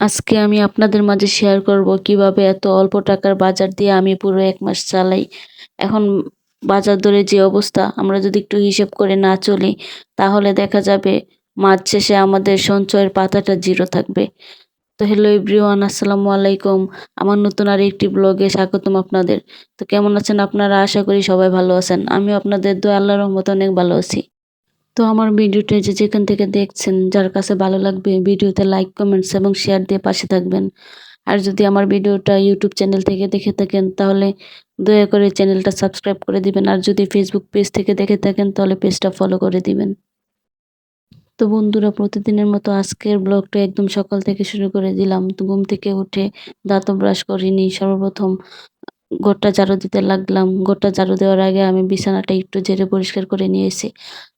আজকে আমি আপনাদের মাঝে শেয়ার করব কিভাবে এত অল্প টাকার বাজার দিয়ে আমি পুরো ১ মাস চালাই। এখন বাজার দরের যে অবস্থা, আমরা যদি একটু হিসেব করে না চলি তাহলে দেখা যাবে মাস শেষে আমাদের সঞ্চয়ের পাতাটা জিরো থাকবে। তো হ্যালো এভরিওয়ান, আসসালামু আলাইকুম। আমার নতুন আরেকটি ব্লগে স্বাগতম আপনাদের। তো কেমন আছেন আপনারা? আশা করি সবাই ভালো আছেন। আমিও আপনাদের দোয়ায় আল্লাহর রহমতে অনেক ভালো আছি। তো আমার ভিডিওটা যে যেখান থেকে দেখছেন, যার কাছে ভালো লাগবে ভিডিওতে লাইক, কমেন্টস এবং শেয়ার দিয়ে পাশে থাকবেন। আর যদি আমার ভিডিওটা ইউটিউব চ্যানেল থেকে দেখে থাকেন তাহলে দয়া করে চ্যানেলটা সাবস্ক্রাইব করে দিবেন। আর যদি ফেসবুক পেজ থেকে দেখে থাকেন তাহলে পেজটা ফলো করে দিবেন। তো বন্ধুরা, প্রতিদিনের মতো আজকের ব্লগটা একদম সকাল থেকে শুরু করে দিলাম। তো ঘুম থেকে উঠে দাঁতও ব্রাশ করিনি। সর্বপ্রথম ঘরটা ঝাড়ু দিতে লাগলাম। ঘরটা ঝাড়ু দেওয়ার আগে আমি বিছানাটা একটু ঝেড়ে পরিষ্কার করে নিয়েছি।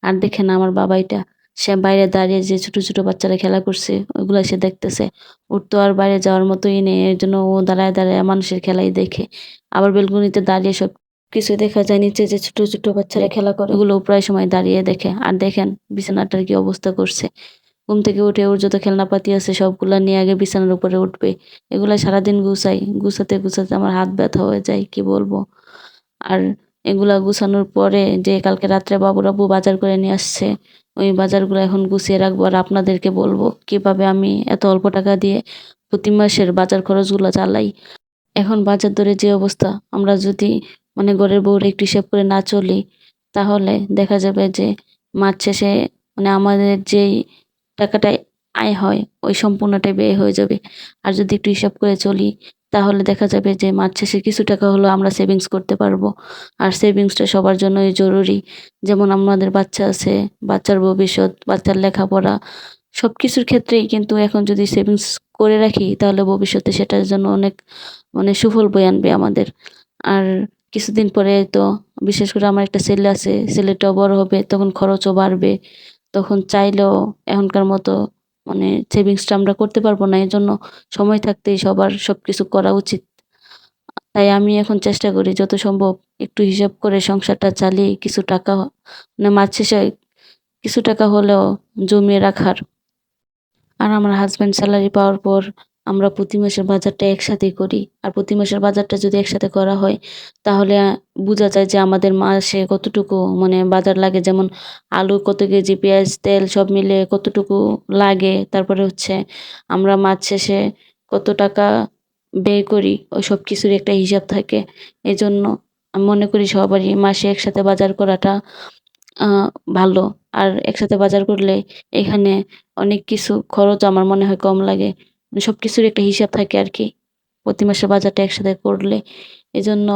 আর দেখেন আমার বাবাইটা, সে বাইরে দাঁড়িয়ে যে ছোট ছোট বাচ্চারা খেলা করছে ওইগুলা সে দেখতেছে। ওর তো আর বাইরে যাওয়ার মতোই নেই, এর জন্য ও দাঁড়ায় দাঁড়ায় মানুষের খেলাই দেখে। আবার বেলকনিতে দাঁড়িয়ে সব কিছু দেখা যায়, নিচে যে ছোট ছোট বাচ্চারা খেলা করে ওগুলো প্রায় সময় দাঁড়িয়ে দেখে। আর দেখেন বিছানাটার কি অবস্থা করছে। ঘুম থেকে উঠে ওর যত খেলনাপাতি আছে সবগুলা নিয়ে আগে বিছানার উপরে উঠবে। এগুলা সারাদিন গুছাই, গুছাতে গুছাতে আমার হাত ব্যথা হয়ে যায়, কি বলবো। আর এগুলা গুছানোর পরে যে কালকে রাত্রে বাবুর আব্বু বাজার করে নিয়ে আসছে, ওই বাজারগুলো এখন গুছিয়ে রাখবো। আর আপনাদেরকে বলবো কিভাবে আমি এত অল্প টাকা দিয়ে প্রতি মাসের বাজার খরচগুলো চালাই। এখন বাজার দরের যে অবস্থা, আমরা যদি ঘরের বউরা একটু হিসাব করে না চলি তাহলে দেখা যাবে যে মাস শেষে আমাদের যেই টাকাটা আয় হয় ওই সম্পূর্ণটাই ব্যয় হয়ে যাবে। আর যদি একটু হিসাব করে চলি তাহলে দেখা যাবে যে মাস শেষে কিছু টাকা হলেও আমরা সেভিংস করতে পারবো। আর সেভিংসটা সবার জন্যই জরুরি। যেমন আমাদের বাচ্চা আছে, বাচ্চার ভবিষ্যৎ, বাচ্চার লেখাপড়া সবকিছুর ক্ষেত্রেই কিন্তু এখন যদি সেভিংস করে রাখি তাহলে ভবিষ্যতে সেটার জন্য অনেক সুফল বয়ে আনবে আমাদের। আর কিছুদিন পরে তো, বিশেষ করে আমার একটা ছেলে আছে, ছেলেটাও বড় হবে, তখন খরচও বাড়বে। তখন চাইলেও এখনকার মতো সেভিংসটা আমরা করতে পারবো না। এজন্য সময় থাকতেই সবার সবকিছু করা উচিত। তাই আমি এখন চেষ্টা করি যত সম্ভব একটু হিসাব করে সংসারটা চালিয়ে কিছু টাকা মাস শেষে কিছু টাকা হলেও জমিয়ে রাখার। আর আমার হাসব্যান্ড স্যালারি পাওয়ার পর আমরা প্রতি মাসের বাজারটা একসাথেই করি। আর প্রতি মাসের বাজারটা যদি একসাথে করা হয় তাহলে বোঝা যায় যে আমাদের মাসে কতটুকু বাজার লাগে। যেমন আলু কত কেজি, পেঁয়াজ, তেল সব মিলে কতটুকু লাগে। তারপরে হচ্ছে আমরা মাস শেষে কত টাকা ব্যয় করি, ওই সব কিছুর একটা হিসাব থাকে। এজন্য আমি মনে করি সবারই মাসে একসাথে বাজার করাটা আ ভালো। আর একসাথে বাজার করলে এখানে অনেক কিছু খরচ আমার মনে হয় কম লাগে। সবকিছুর একটা হিসাব থাকে আরকি, প্রতি মাসে বাজারটা একসাথে করলে। এজন্য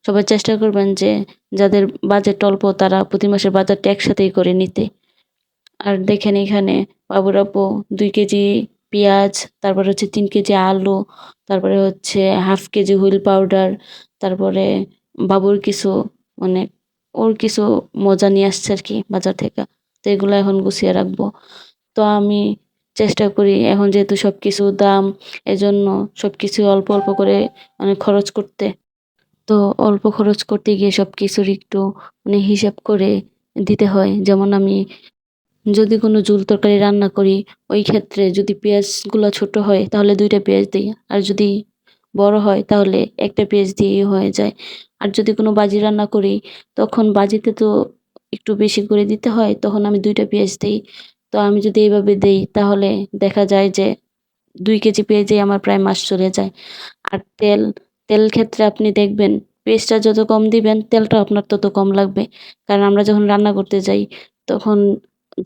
সবাই চেষ্টা করবেন যে যাদের বাজেট অল্প তারা প্রতি মাসের বাজারটা একসাথেই করে নিতে। আর দেখেন এখানে বাবুর আব্বু ২ কেজি পেঁয়াজ, তারপরে হচ্ছে ৩ কেজি আলু, তারপরে হচ্ছে ১/২ কেজি হুইল পাউডার, তারপরে বাবুর কিছু মানে ওর কিছু মজা নিয়ে আসছে আরকি বাজার থেকে। তো এগুলো এখন গুছিয়ে রাখবো। তো আমি চেষ্টা করি এখন যেহেতু সবকিছুর দাম, এজন্য সবকিছু অল্প অল্প করে খরচ করতে। তো অল্প খরচ করতে গিয়ে সবকিছুর একটু হিসাব করে দিতে হয়। যেমন আমি যদি কোনো ঝোল তরকারি রান্না করি, ওই ক্ষেত্রে যদি পেঁয়াজগুলা ছোট হয় তাহলে ২ টা পেঁয়াজ দেই। আর যদি বড় হয় তাহলে ১ টা পেঁয়াজ দিয়েই হয়ে যায়। আর যদি কোনো ভাজি রান্না করি তখন ভাজিতে তো একটু বেশি করে দিতে হয়, তখন আমি ২ টা পেঁয়াজ দেই। তো আমি যদি এভাবে দেই তাহলে দেখা যায় যে ২ কেজি পেঁয়াজেই আমার প্রায় মাস চলে যায়। আর তেল ক্ষেত্রে আপনি দেখবেন পেঁয়াজটা যত কম দিবেন তেলটাও আপনার তত কম লাগবে। কারণ আমরা যখন রান্না করতে যাই তখন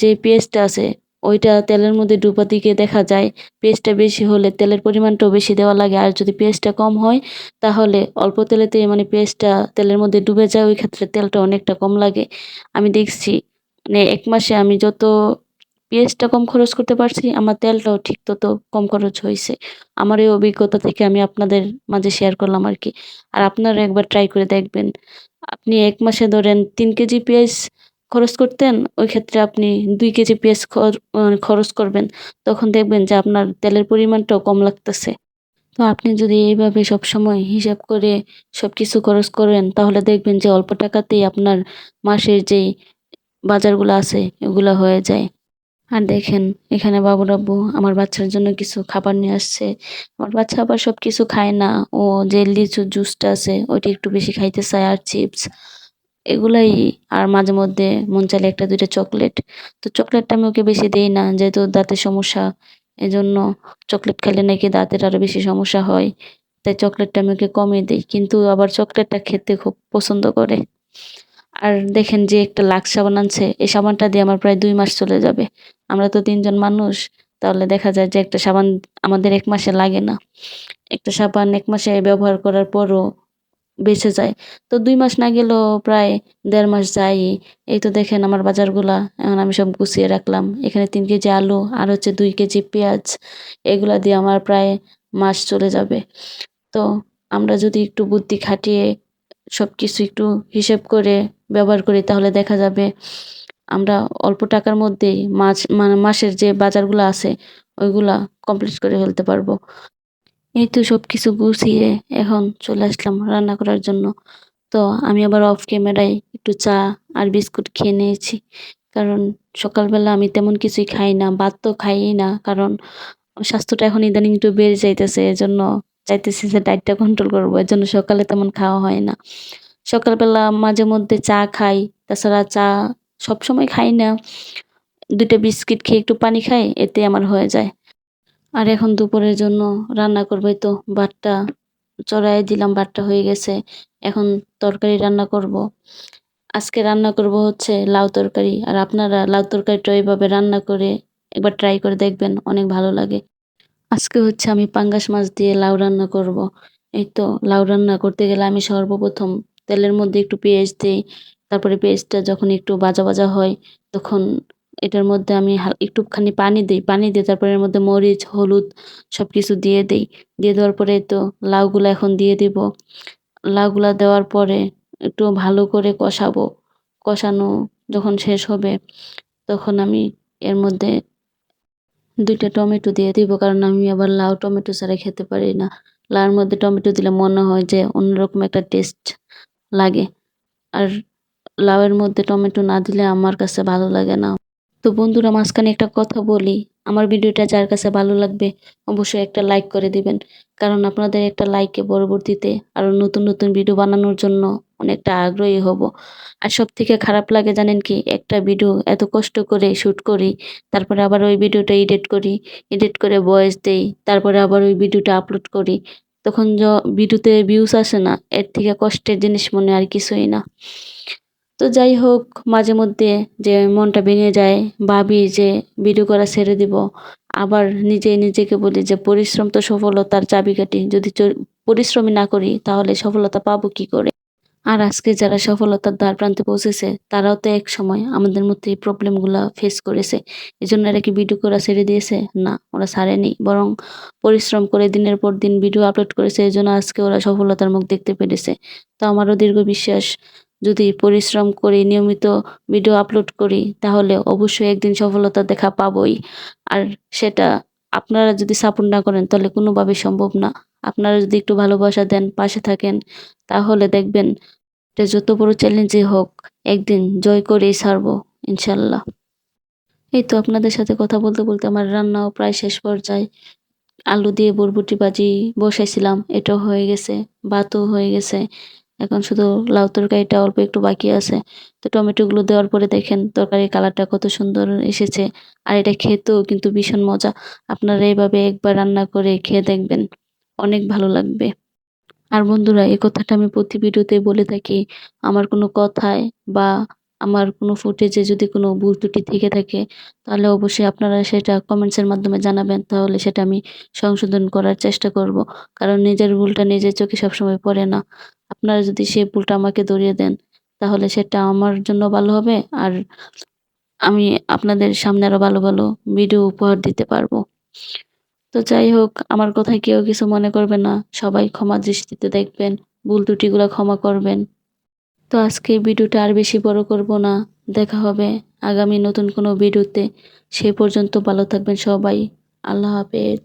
যে পেঁয়াজটা আছে ওইটা তেলের মধ্যে ডুবাতে গিয়ে দেখা যায় পেঁয়াজটা বেশি হলে তেলের পরিমাণটাও বেশি দেওয়া লাগে। আর যদি পেঁয়াজটা কম হয় তাহলে অল্প তেলেতে পেঁয়াজটা তেলের মধ্যে ডুবে যায়, ওই ক্ষেত্রে তেলটা অনেকটা কম লাগে। আমি দেখছি ১ মাসে আমি যত পেঁয়াজটা কম খরচ করতে পারছি, আমার তেলটাও ঠিক তত কম খরচ হইছে। আমার এই অভিজ্ঞতা থেকে আমি আপনাদের মাঝে শেয়ার করলাম আরকি। আর আপনারা একবার ট্রাই করে দেখবেন। আপনি ১ মাসে ধরেন ৩ কেজি পেঁয়াজ খরচ করতেন, ওই ক্ষেত্রে আপনি ২ কেজি পেঁয়াজ খরচ করবেন। তখন দেখবেন যে আপনার তেলের পরিমাণটাও কম লাগতেছে। তো আপনি যদি এইভাবে সবসময় হিসাব করে সবকিছু খরচ করেন তাহলে দেখবেন যে অল্প টাকাতেই আপনার মাসের যেই বাজারগুলা আছে এগুলা হয়ে যায়। আর দেখেন এখানে বাবুর আব্বু আমার বাচ্চার জন্য কিছু খাবার নিয়ে আসছে। আমার বাচ্চা আবার সবকিছু খায় না। ও যে লিচুর জুসটা আছে ওইটা একটু বেশি খাইতে চায় আর চিপস এগুলাই। আর মাঝে মধ্যে মন চাইলে ১টা ২টা চকলেট। তো চকলেটটা আমি ওকে বেশি দেই না যেহেতু ওর দাঁতের সমস্যা। এজন্য চকলেট খেলে নাকি দাঁতের আরো বেশি সমস্যা হয়। তাই চকলেটটা আমি ওকে কমই দেই। কিন্তু আবার চকলেটটা খেতে খুব পছন্দ করে। আর দেখেন যে একটা লাক্স সাবান আনছে, এই সাবানটা দিয়ে আমার প্রায় ২ মাস চলে যাবে। আমরা তো ৩ জন মানুষ, তাহলে দেখা যায় যে একটা সাবান আমাদের ১ মাসে লাগে না। একটা সাবান ১ মাসে ব্যবহার করার পরও বেঁচে যায়। তো ২ মাস না গেলেও প্রায় ১.৫ মাস যায়ই। এই তো দেখেন আমার বাজারগুলা এখন আমি সব গুছিয়ে রাখলাম। এখানে ৩ কেজি আলু আর হচ্ছে ২ কেজি পেঁয়াজ। এগুলা দিয়ে আমার প্রায় মাস চলে যাবে। তো আমরা যদি একটু বুদ্ধি খাটিয়ে সবকিছু একটু হিসেব করে ব্যবহার করি তাহলে দেখা যাবে আমরা অল্প টাকার মধ্যেই মানে মাসের যে বাজারগুলো আছে ওইগুলা কমপ্লিট করে ফেলতে পারবো। এই তো সবকিছু গুছিয়ে এখন চলে আসলাম রান্না করার জন্য। তো আমি আবার অফ ক্যামেরায় একটু চা আর বিস্কুট খেয়ে নিয়েছি। কারণ সকালবেলা আমি তেমন কিছুই খাই না, ভাত তো খাইই না। কারণ স্বাস্থ্যটা এখন ইদানিং একটু বেড়ে যাইতেছে। এজন্য চাইতেছি যে ডায়েটটা কন্ট্রোল করবো। এজন্য সকালে তেমন খাওয়া হয় না। সকালবেলা মাঝে মধ্যে চা খাই। তাছাড়া চা সবসময় খাই না। ২ টা বিস্কিট খেয়ে একটু পানি খাই, এতে আমার হয়ে যায়। আর এখন দুপুরের জন্য রান্না করব। এই তো ভাতটা চড়াইয়া দিলাম, ভাতটা হয়ে গেছে। এখন তরকারি রান্না করব। আজকে রান্না করব হচ্ছে লাউ তরকারি। আর আপনারা লাউ তরকারিটা এভাবে রান্না করে একবার ট্রাই করে দেখবেন, অনেক ভালো লাগে। আজকে হচ্ছে আমি পাঙ্গাস মাছ দিয়ে লাউ রান্না করব। এই তো লাউ রান্না করতে গেলে আমি সর্বপ্রথম তেলের মধ্যে একটু পেঁয়াজ দেই। তারপরে পেঁয়াজটা যখন একটু ভাজা, ভাজা হয় তখন এটার মধ্যে আমি একটুখানি পানি দেই। পানি দিয়ে তারপরে এর মধ্যে মরিচ, হলুদ সবকিছু দিয়ে দেই। দিয়ে দেওয়ার পরে তো লাউগুলা এখন দিয়ে দিব। লাউগুলা দেওয়ার পরে একটু ভালো করে কষাবো। কষানো যখন শেষ হবে তখন আমি এর মধ্যে ২ টা টমেটো দিয়ে দিব। কারণ আমি আবার লাউ টমেটো ছাড়া খেতে পারি না। লাউয়ের মধ্যে টমেটো দিলে মনে হয় যে অন্যরকম একটা টেস্ট লাগে। আর লাউয়ের মধ্যে টমেটো না দিলে আমার কাছে ভালো লাগে না। তো বন্ধুরা মাঝখানে একটা কথা বলি, আমার ভিডিওটা যার কাছে ভালো লাগবে অবশ্যই একটা লাইক করে দিবেন। কারণ আপনাদের একটা লাইকে পরবর্তীতে আরো নতুন, নতুন ভিডিও বানানোর জন্য অনেকটা আগ্রহী হব। আর সবথেকে খারাপ লাগে জানেন কি? একটা ভিডিও এত কষ্ট করে শুট করি, তারপরে আবার ওই ভিডিওটা এডিট করি, এডিট করে ভয়েস দেই, তারপরে আবার ওই ভিডিওটা আপলোড করি। তখন ভিডিওতে ভিউজ আসে না, এর থেকে কষ্টের জিনিস মনে আর কিছুই না। তো যাই হোক, মাঝে মধ্যে যে মনটা ভেঙে যায়, ভাবি যে ভিডিও করা ছেড়ে দিব। আবার নিজেকে বলি যে পরিশ্রম তো সফলতার চাবিকাঠি। যদি পরিশ্রমই না করি তাহলে সফলতা পাবো কি করে? আর আজকে যারা সফলতার দ্বারপ্রান্তে পৌঁছেছে তারাও তো একসময় আমাদের মতো এই প্রবলেমগুলা ফেস করেছে। এজন্য এরা কি ভিডিও করা ছেড়ে দিয়েছে? না, ওরা ছাড়েনি। বরং পরিশ্রম করে দিনের পর দিন ভিডিও আপলোড করেছে। এজন্য আজকে ওরা সফলতার মুখ দেখতে পেরেছে। তো আমারও দীর্ঘ বিশ্বাস, যদি পরিশ্রম করি, নিয়মিত ভিডিও আপলোড করি তাহলে অবশ্যই একদিন সফলতা দেখা পাবোই। আর সেটা আপনারা যদি সাপোর্ট না করেন তাহলে কোনোভাবেই সম্ভব না। আপনারা যদি একটু ভালোবাসা দেন, পাশে থাকেন তাহলে দেখবেন এটা যত বড় চ্যালেঞ্জই হোক একদিন জয় করেই ছাড়বো ইনশাল্লাহ। এই তো আপনাদের সাথে কথা বলতে বলতে আমার রান্নাও প্রায় শেষ পর্যায়ে। আলু দিয়ে বরবটি ভাজি বসাইছিলাম, এটাও হয়ে গেছে। ভাতও হয়ে গেছে। এখন শুধু লাউ তরকারিটা অল্প একটু বাকি আছে। তো টমেটোগুলো দেওয়ার পরে দেখেন তরকারির কালারটা কত সুন্দর এসেছে। আর এটা খেতেও কিন্তু ভীষণ মজা। আপনারা এভাবে একবার রান্না করে খেয়ে দেখবেন, অনেক ভালো লাগবে। আর বন্ধুরা এই কথাটা আমি প্রতি ভিডিওতেই বলে থাকি। আমার কোনো কথায় বা আমার কোনো ফুটেজে যদি কোনো ভুল ত্রুটি থেকে থাকে তাহলে অবশ্যই আপনারা সেটা কমেন্টস এর মাধ্যমে জানাবেন। তাহলে সেটা আমি সংশোধন করার চেষ্টা করব। কারণ নিজের ভুলটা নিজের চোখে সবসময় পড়ে না। আপনারা যদি সেই ভুলটা আমাকে ধরিয়ে দেন তাহলে সেটা আমার জন্য ভালো হবে। আর আমি আপনাদের সামনে আরো ভালো, ভালো ভিডিও উপহার দিতে পারবো। তো যাই হোক, আমার কথায় কেউ কিছু মনে করবেন না। সবাই ক্ষমা দৃষ্টিতে দেখবেন। ভুল ত্রুটিগুলো ক্ষমা করবেন। তো আজকে ভিডিওটা আর বেশি বড় করব না। দেখা হবে আগামী নতুন কোনো ভিডিওতে। সেই পর্যন্ত ভালো থাকবেন সবাই। আল্লাহ হাফেজ।